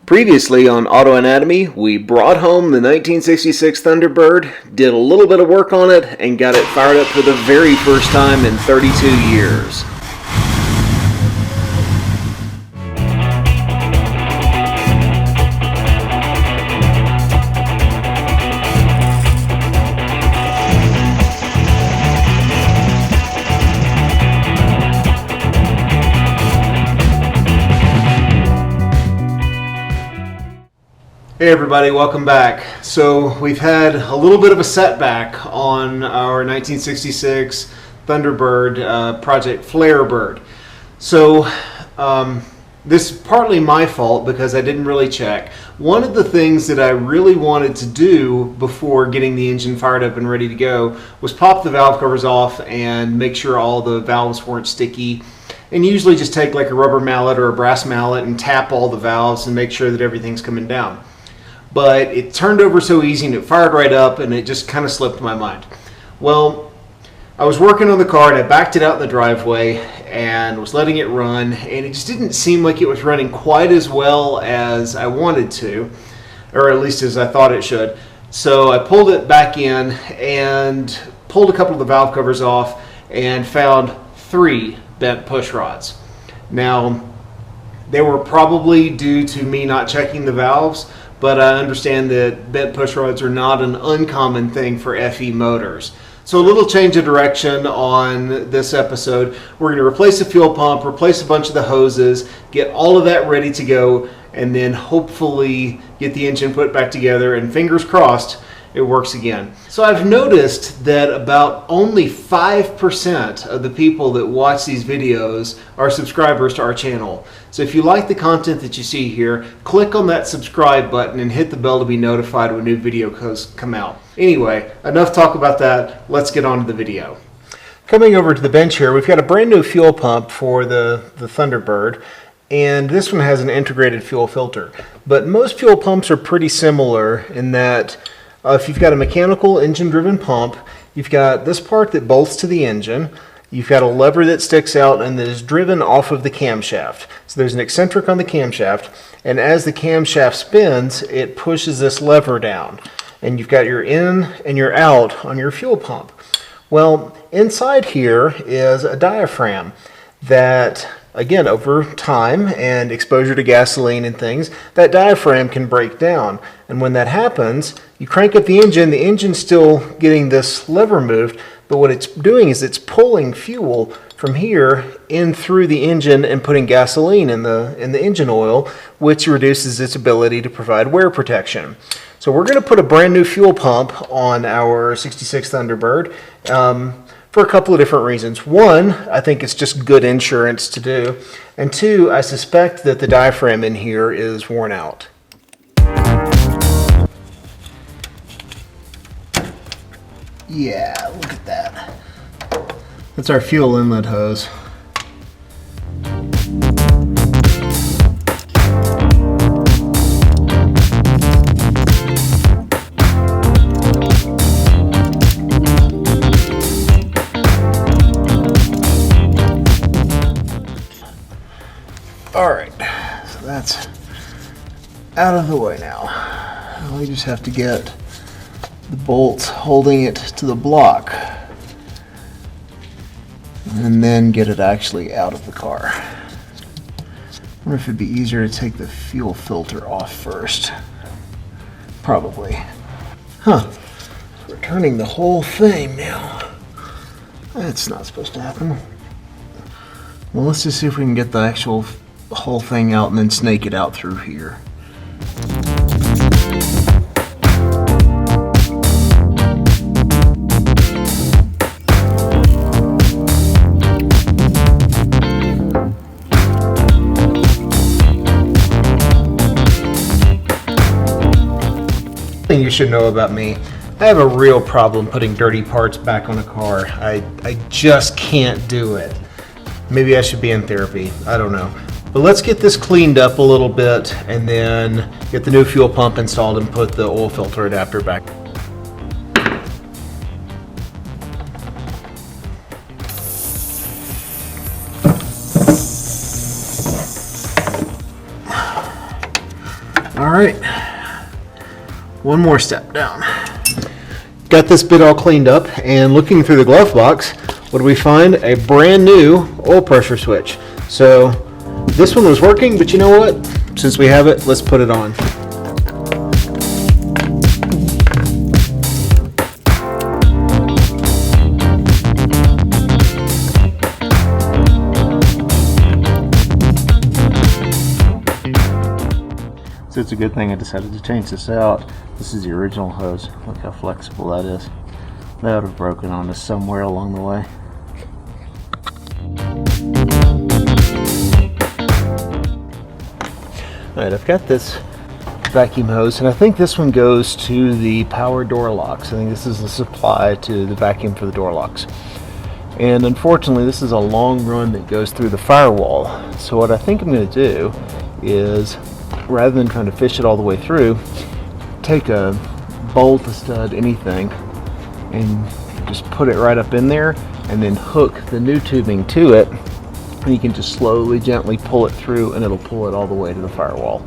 Previously on Auto Anatomy, we brought home the 1966 Thunderbird, did a little bit of work on it, and got it fired up for the very first time in 32 years. Hey everybody, welcome back. So we've had a little bit of a setback on our 1966 Thunderbird project Flarebird. So this is partly my fault because I didn't really check. One of the things that I really wanted to do before getting the engine fired up and ready to go was pop the valve covers off and make sure all the valves weren't sticky. And usually just take like a rubber mallet or a brass mallet and tap all the valves and make sure that everything's coming down. But it turned over so easy and it fired right up and it just kind of slipped my mind. Well, I was working on the car and I backed it out in the driveway and was letting it run, and it just didn't seem like it was running quite as well as I wanted to, or at least as I thought it should. So I pulled it back in and pulled a couple of the valve covers off and found 3 bent push rods. Now, they were probably due to me not checking the valves, but I understand that bent push rods are not an uncommon thing for FE motors. So a little change of direction on this episode. We're going to replace the fuel pump, replace a bunch of the hoses, get all of that ready to go, and then hopefully get the engine put back together, and fingers crossed it works again. So I've noticed that about only 5% of the people that watch these videos are subscribers to our channel. So if you like the content that you see here, click on that subscribe button and hit the bell to be notified when new videos come out. Anyway, enough talk about that. Let's get on to the video. Coming over to the bench here, we've got a brand new fuel pump for the Thunderbird. And this one has an integrated fuel filter. But most fuel pumps are pretty similar in that if you've got a mechanical engine-driven pump, you've got this part that bolts to the engine. You've got a lever that sticks out and that is driven off of the camshaft. So there's an eccentric on the camshaft, and as the camshaft spins, it pushes this lever down. And you've got your in and your out on your fuel pump. Well, inside here is a diaphragm that, again, over time and exposure to gasoline and things, that diaphragm can break down. And when that happens, you crank up the engine's still getting this lever moved, but what it's doing is it's pulling fuel from here in through the engine and putting gasoline in the engine oil, which reduces its ability to provide wear protection. So we're going to put a brand new fuel pump on our 66 Thunderbird for a couple of different reasons. One, I think it's just good insurance to do. And two, I suspect that the diaphragm in here is worn out. Yeah, look at that. That's our fuel inlet hose. Alright, so that's out of the way now. We just have to get the bolts holding it to the block and then get it actually out of the car. I wonder if it'd be easier to take the fuel filter off first. Probably. Huh. We're turning the whole thing now. That's not supposed to happen. Well, let's just see if we can get the actual whole thing out and then snake it out through here. Thing you should know about me, I have a real problem putting dirty parts back on a car. I just can't do it. Maybe I should be in therapy, I don't know. But let's get this cleaned up a little bit and then get the new fuel pump installed and put the oil filter adapter back. All right, one more step down. Got this bit all cleaned up, and looking through the glove box, what do we find? A brand new oil pressure switch. So this one was working, but you know what? Since we have it, let's put it on. So it's a good thing I decided to change this out. This is the original hose. Look how flexible that is. That would have broken on us somewhere along the way. Alright, I've got this vacuum hose, and I think this one goes to the power door locks. I think this is the supply to the vacuum for the door locks. And unfortunately, this is a long run that goes through the firewall. So what I think I'm going to do is, rather than trying to fish it all the way through, take a bolt, a stud, anything, and just put it right up in there, and then hook the new tubing to it, and you can just slowly, gently pull it through, and it'll pull it all the way to the firewall.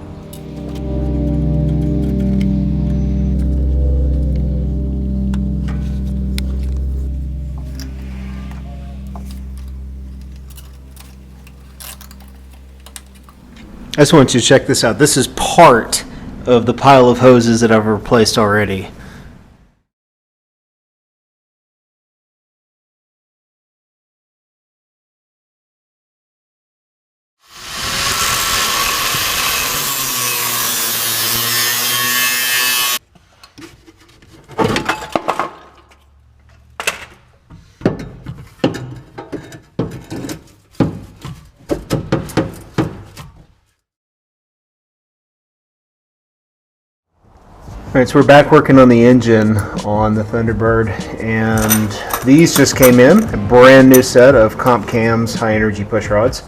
I just want you to check this out. This is part of the pile of hoses that I've replaced already. Alright, so we're back working on the engine on the Thunderbird, and these just came in, a brand new set of comp cams, high energy push rods.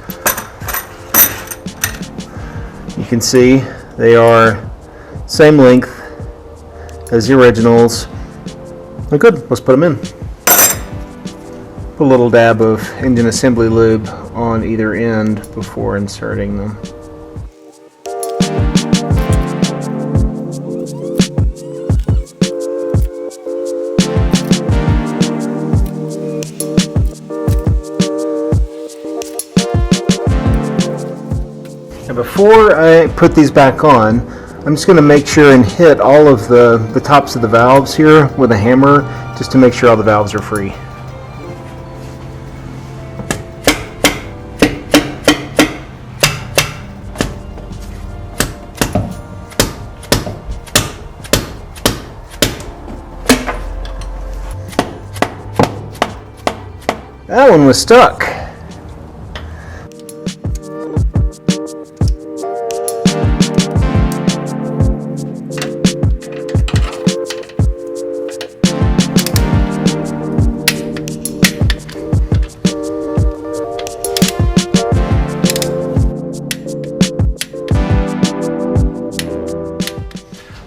You can see they are same length as the originals. They're good, let's put them in. Put a little dab of engine assembly lube on either end before inserting them. Before I put these back on, I'm just going to make sure and hit all of the tops of the valves here with a hammer, just to make sure all the valves are free. That one was stuck.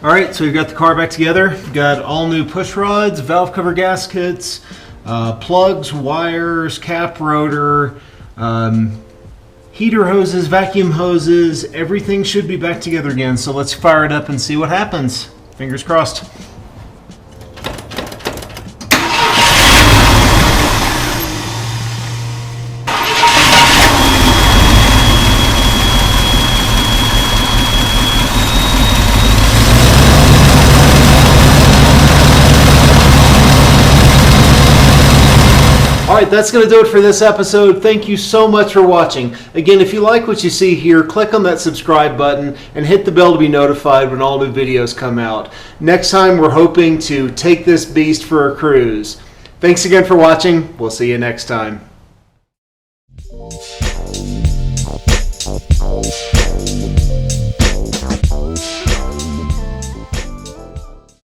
Alright, so we've got the car back together. We've got all new push rods, valve cover gaskets, plugs, wires, cap rotor, heater hoses, vacuum hoses. Everything should be back together again. So let's fire it up and see what happens. Fingers crossed. Alright, that's going to do it for this episode. Thank you so much for watching. Again, if you like what you see here, click on that subscribe button and hit the bell to be notified when all new videos come out. Next time, we're hoping to take this beast for a cruise. Thanks again for watching. We'll see you next time.